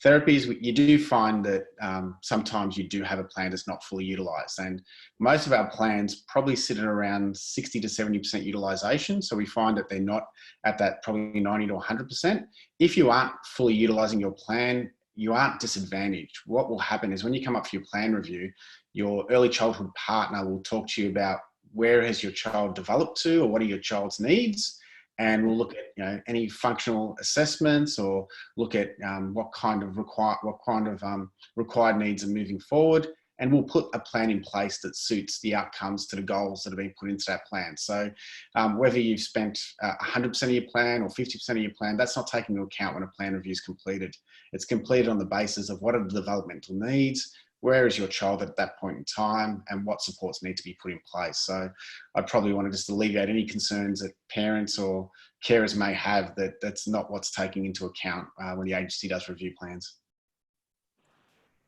therapies, you do find that sometimes you do have a plan that's not fully utilised, and most of our plans probably sit at around 60 to 70% utilisation. So we find that they're not at that probably 90 to 100%. If you aren't fully utilising your plan, you aren't disadvantaged. What will happen is when you come up for your plan review, your early childhood partner will talk to you about where has your child developed to, or what are your child's needs, and we'll look at any functional assessments, or look at what kind of required needs are moving forward, and we'll put a plan in place that suits the outcomes to the goals that have been put into that plan. So whether you've spent 100% of your plan or 50% of your plan, that's not taken into account when a plan review is completed. It's completed on the basis of what are the developmental needs, where is your child at that point in time, and what supports need to be put in place. So I'd probably want to just alleviate any concerns that parents or carers may have that that's not what's taken into account when the agency does review plans.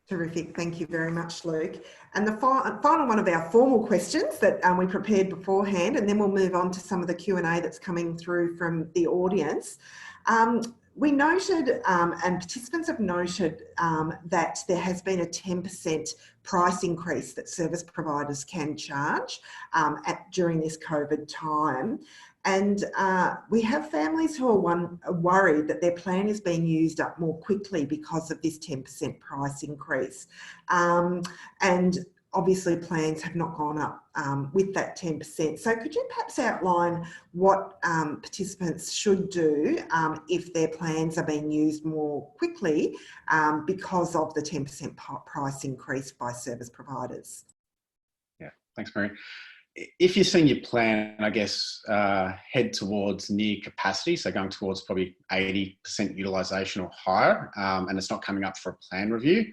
Terrific. Thank you very much, Luke. And the final one of our formal questions that we prepared beforehand, and then we'll move on to some of the Q&A that's coming through from the audience. We noted, and participants have noted, that there has been a 10% price increase that service providers can charge during this COVID time. And we have families who are worried that their plan is being used up more quickly because of this 10% price increase. And obviously plans have not gone up with that 10%. So could you perhaps outline what participants should do if their plans are being used more quickly because of the 10% price increase by service providers? Yeah, thanks, Mary. If you're seeing your plan, I guess, head towards near capacity, so going towards probably 80% utilisation or higher, and it's not coming up for a plan review,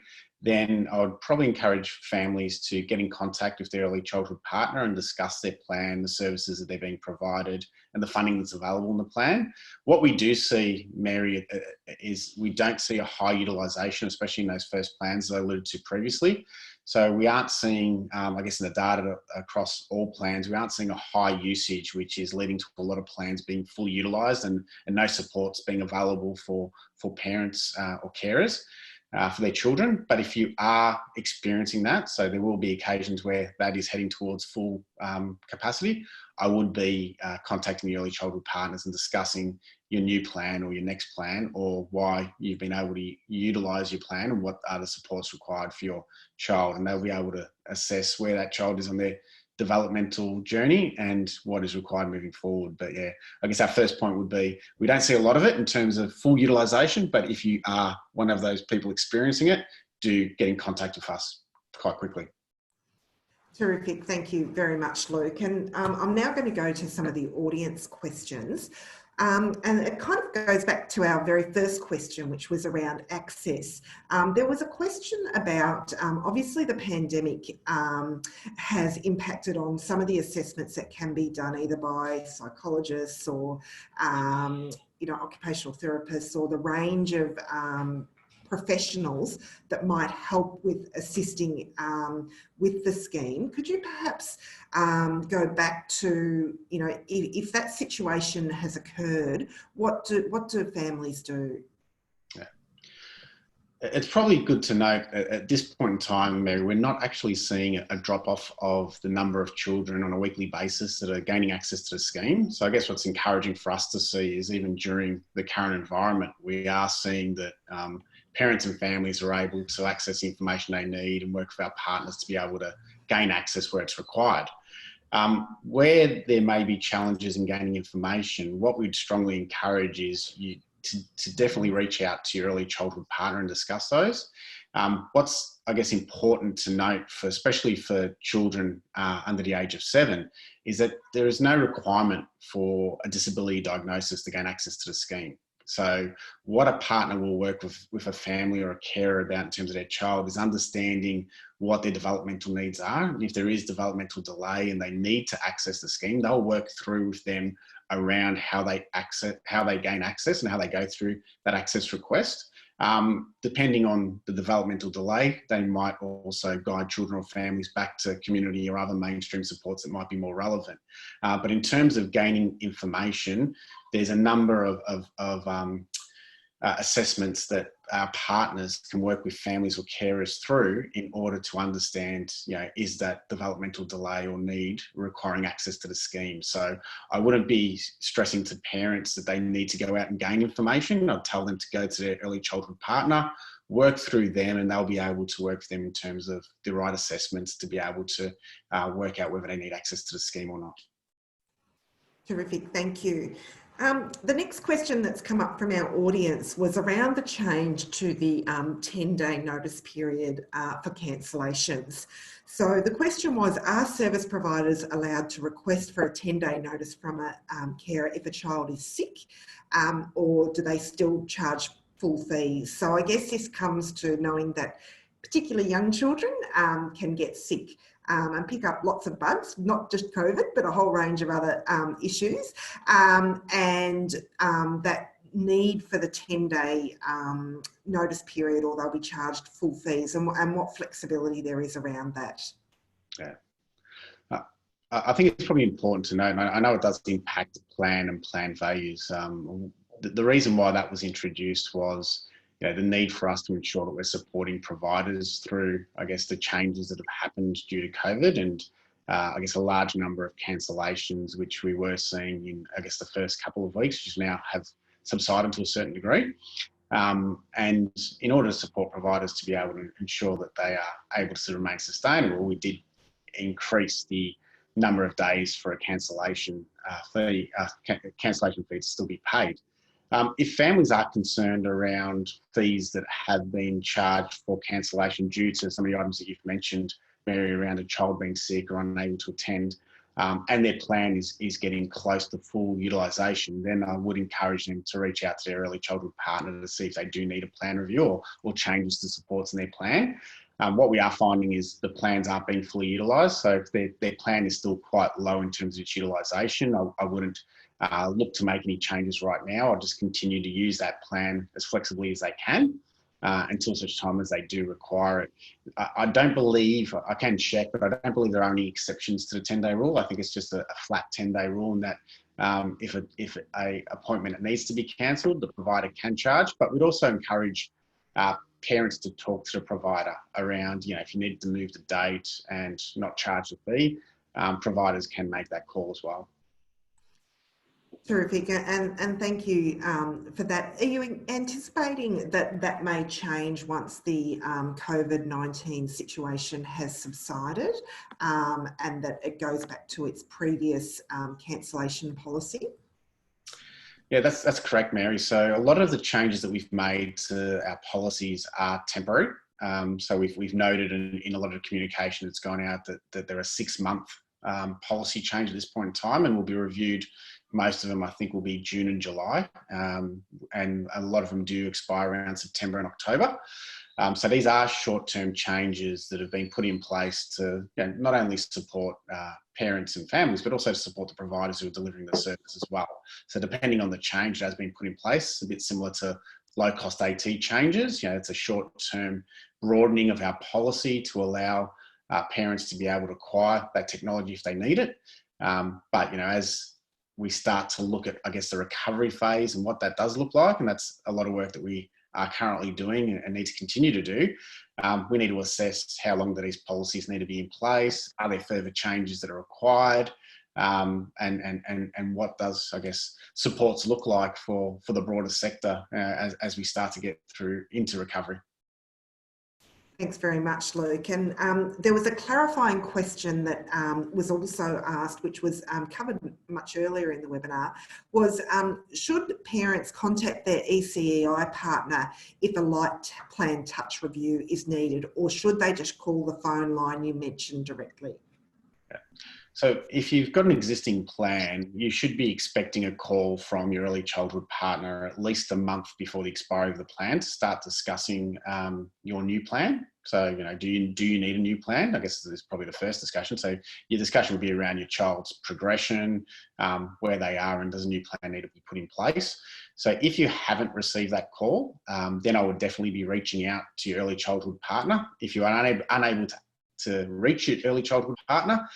then I would probably encourage families to get in contact with their early childhood partner and discuss their plan, the services that they're being provided, and the funding that's available in the plan. What we do see, Mary, is we don't see a high utilisation, especially in those first plans that I alluded to previously. So we aren't seeing, I guess in the data across all plans, we aren't seeing a high usage, which is leading to a lot of plans being fully utilised and no supports being available for parents or carers for their children. But if you are experiencing that, so there will be occasions where that is heading towards full capacity, I would be contacting the early childhood partners and discussing your new plan or your next plan, or why you've been able to utilise your plan and what are the supports required for your child. And they'll be able to assess where that child is on their developmental journey and what is required moving forward. But yeah, I guess our first point would be, we don't see a lot of it in terms of full utilisation, but if you are one of those people experiencing it, do get in contact with us quite quickly. Terrific. Thank you very much, Luke. And I'm now going to go to some of the audience questions. And it kind of goes back to our very first question, which was around access. There was a question about, obviously the pandemic has impacted on some of the assessments that can be done either by psychologists or, occupational therapists, or the range of professionals that might help with assisting with the scheme. Could you perhaps go back to, if that situation has occurred, what do families do? Yeah. It's probably good to note at this point in time, Mary, we're not actually seeing a drop-off of the number of children on a weekly basis that are gaining access to the scheme. So I guess what's encouraging for us to see is, even during the current environment, we are seeing that parents and families are able to access the information they need and work with our partners to be able to gain access where it's required. Where there may be challenges in gaining information, what we'd strongly encourage is you to definitely reach out to your early childhood partner and discuss those. What's, I guess, important to note, especially for children under the age of 7, is that there is no requirement for a disability diagnosis to gain access to the scheme. So what a partner will work with a family or a carer about in terms of their child is understanding what their developmental needs are. And if there is developmental delay and they need to access the scheme, they'll work through with them around how they gain access and how they go through that access request. Depending on the developmental delay, they might also guide children or families back to community or other mainstream supports that might be more relevant. But in terms of gaining information, there's a number of assessments that our partners can work with families or carers through in order to understand, is that developmental delay or need requiring access to the scheme. So I wouldn't be stressing to parents that they need to go out and gain information. I'd tell them to go to their early childhood partner, work through them, and they'll be able to work with them in terms of the right assessments to be able to work out whether they need access to the scheme or not. Terrific, thank you. The next question that's come up from our audience was around the change to the 10-day notice period for cancellations. So the question was, are service providers allowed to request for a 10-day notice from a carer if a child is sick, or do they still charge full fees? So I guess this comes to knowing that particularly young children can get sick and pick up lots of bugs, not just COVID, but a whole range of other issues. That need for the 10-day notice period, or they'll be charged full fees, and what flexibility there is around that. Yeah. I think it's probably important to note, and I know it does impact the plan and plan values. The reason why that was introduced was the need for us to ensure that we're supporting providers through, I guess, the changes that have happened due to COVID and, I guess, a large number of cancellations, which we were seeing in, I guess, the first couple of weeks, which now have subsided to a certain degree. And in order to support providers to be able to ensure that they are able to remain sustainable, we did increase the number of days for a cancellation fee to still be paid. If families are concerned around fees that have been charged for cancellation due to some of the items that you've mentioned, Mary, around a child being sick or unable to attend, and their plan is getting close to full utilisation, then I would encourage them to reach out to their early childhood partner to see if they do need a plan review or changes to supports in their plan. What we are finding is the plans aren't being fully utilised. So if their plan is still quite low in terms of its utilisation, I wouldn't look to make any changes right now. I'll just continue to use that plan as flexibly as they can until such time as they do require it. I don't believe, I can check, but I don't believe there are any exceptions to the 10-day rule. I think it's just a flat 10-day rule, and that if a appointment needs to be cancelled, the provider can charge. But we'd also encourage parents to talk to the provider around, if you need to move the date and not charge the fee, providers can make that call as well. Terrific, and thank you for that. Are you anticipating that may change once the COVID-19 situation has subsided and that it goes back to its previous cancellation policy? Yeah, that's correct, Mary. So a lot of the changes that we've made to our policies are temporary. So we've noted in a lot of communication that's gone out that there are 6-month policy change at this point in time, and will be reviewed. Most of them, I think, will be June and July, and a lot of them do expire around September and October. So these are short-term changes that have been put in place to not only support parents and families, but also to support the providers who are delivering the service as well. So depending on the change that has been put in place, a bit similar to low-cost AT changes, it's a short-term broadening of our policy to allow parents to be able to acquire that technology if they need it. But as we start to look at, I guess, the recovery phase and what that does look like, and that's a lot of work that we are currently doing and need to continue to do. We need to assess how long do these policies need to be in place, are there further changes that are required, and what does, I guess, supports look like for the broader sector as we start to get through into recovery. Thanks very much, Luke. And there was a clarifying question that was also asked, which was covered much earlier in the webinar, was should parents contact their ECEI partner if a light plan touch review is needed, or should they just call the phone line you mentioned directly? Yeah. So if you've got an existing plan, you should be expecting a call from your early childhood partner at least a month before the expiry of the plan to start discussing your new plan. So, do you need a new plan? I guess this is probably the first discussion. So your discussion will be around your child's progression, where they are, and does a new plan need to be put in place? So if you haven't received that call, then I would definitely be reaching out to your early childhood partner. If you are unable to reach your early childhood partner,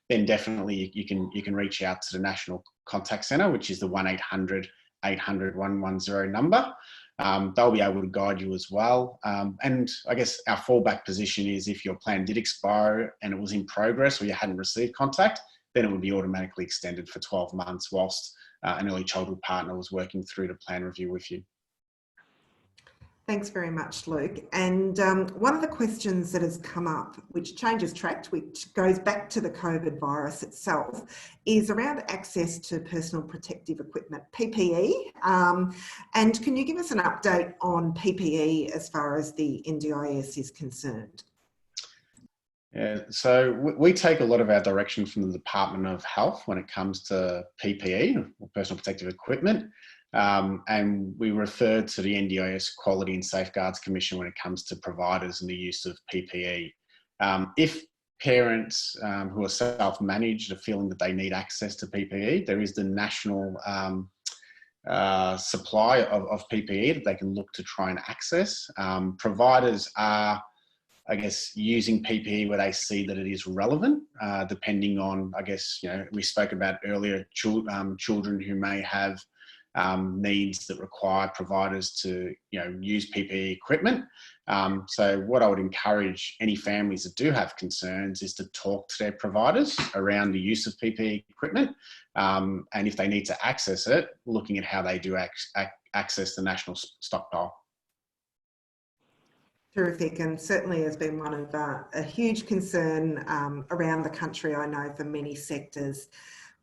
then definitely you can reach out to the National Contact Centre, which is the 1800 800 110 number. They'll be able to guide you as well. And I guess our fallback position is if your plan did expire and it was in progress or you hadn't received contact, then it would be automatically extended for 12 months whilst an early childhood partner was working through the plan review with you. Thanks very much, Luke. And one of the questions that has come up, which changes track, which goes back to the COVID virus itself, is around access to personal protective equipment, PPE. And can you give us an update on PPE as far as the NDIS is concerned? Yeah, so we take a lot of our direction from the Department of Health when it comes to PPE, or personal protective equipment. And we refer to the NDIS Quality and Safeguards Commission when it comes to providers and the use of PPE. If parents who are self-managed are feeling that they need access to PPE, there is the national supply of PPE that they can look to try and access. Providers are, I guess, using PPE where they see that it is relevant, depending on, I guess, we spoke about earlier, children who may have needs that require providers to, use PPE equipment. So what I would encourage any families that do have concerns is to talk to their providers around the use of PPE equipment. And if they need to access it, looking at how they do access the national stockpile. Terrific, and certainly has been one of a huge concern around the country, I know, for many sectors.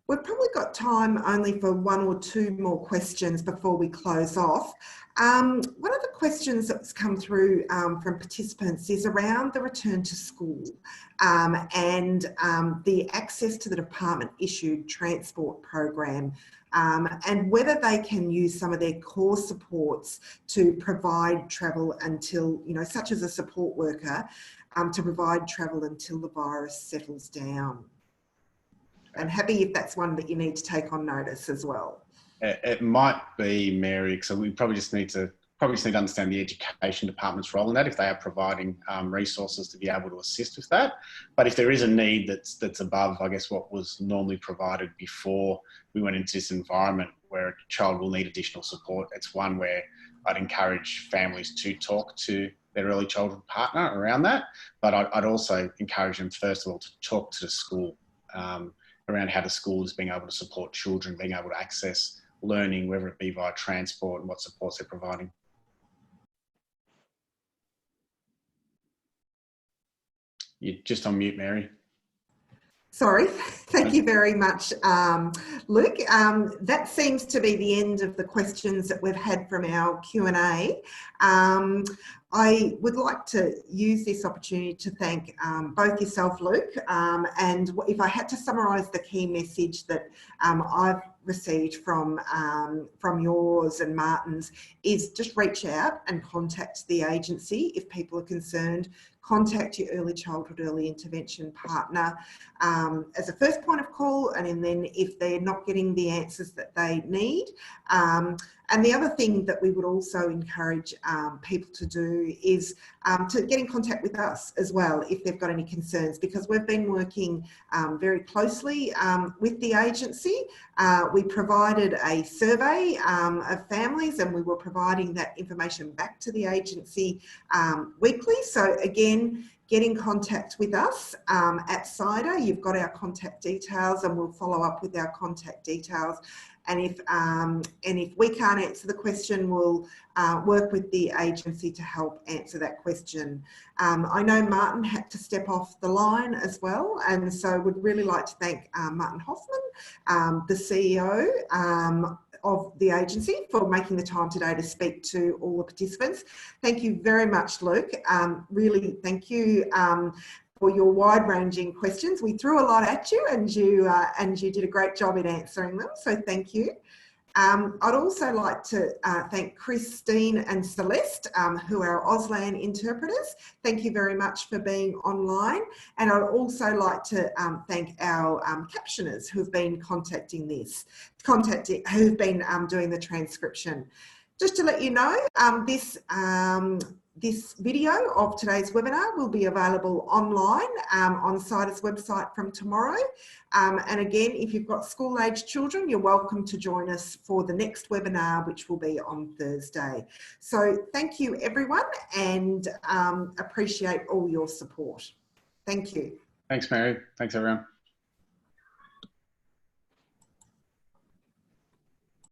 We've probably got time only for one or two more questions before we close off. One of the questions that's come through from participants is around the return to school and the access to the department issued transport program and whether they can use some of their core supports to provide travel until, such as a support worker, to provide travel until the virus settles down. And happy if that's one that you need to take on notice as well. It might be, Mary, so we probably just need to understand the education department's role in that, if they are providing resources to be able to assist with that. But if there is a need that's above, I guess, what was normally provided before we went into this environment where a child will need additional support, it's one where I'd encourage families to talk to their early childhood partner around that. But I'd also encourage them, first of all, to talk to the school around how the school is being able to support children, being able to access learning, whether it be via transport and what supports they're providing. You're just on mute, Mary. Sorry, thank you very much, Luke. That seems to be the end of the questions that we've had from our Q&A. I would like to use this opportunity to thank both yourself, Luke, and if I had to summarise the key message that I've received from yours and Martin's is just reach out and contact the agency if people are concerned. Contact your early childhood, early intervention partner as a first point of call, and then if they're not getting the answers that they need. And the other thing that we would also encourage people to do is to get in contact with us as well if they've got any concerns, because we've been working very closely with the agency. We provided a survey of families and we were providing that information back to the agency weekly. So again, get in contact with us at CYDA. You've got our contact details and we'll follow up with our contact details. And if we can't answer the question, we'll work with the agency to help answer that question. I know Martin had to step off the line as well, and so would really like to thank Martin Hoffman, the CEO of the agency, for making the time today to speak to all the participants. Thank you very much, Luke. Really, thank you for your wide-ranging questions. We threw a lot at you, and you did a great job in answering them. So thank you. I'd also like to thank Christine and Celeste, who are our Auslan interpreters. Thank you very much for being online. And I'd also like to thank our captioners who've been who've been doing the transcription. Just to let you know, this video of today's webinar will be available online on CYDA's website from tomorrow. And again, if you've got school-aged children, you're welcome to join us for the next webinar, which will be on Thursday. So thank you, everyone, and appreciate all your support. Thank you. Thanks, Mary. Thanks, everyone.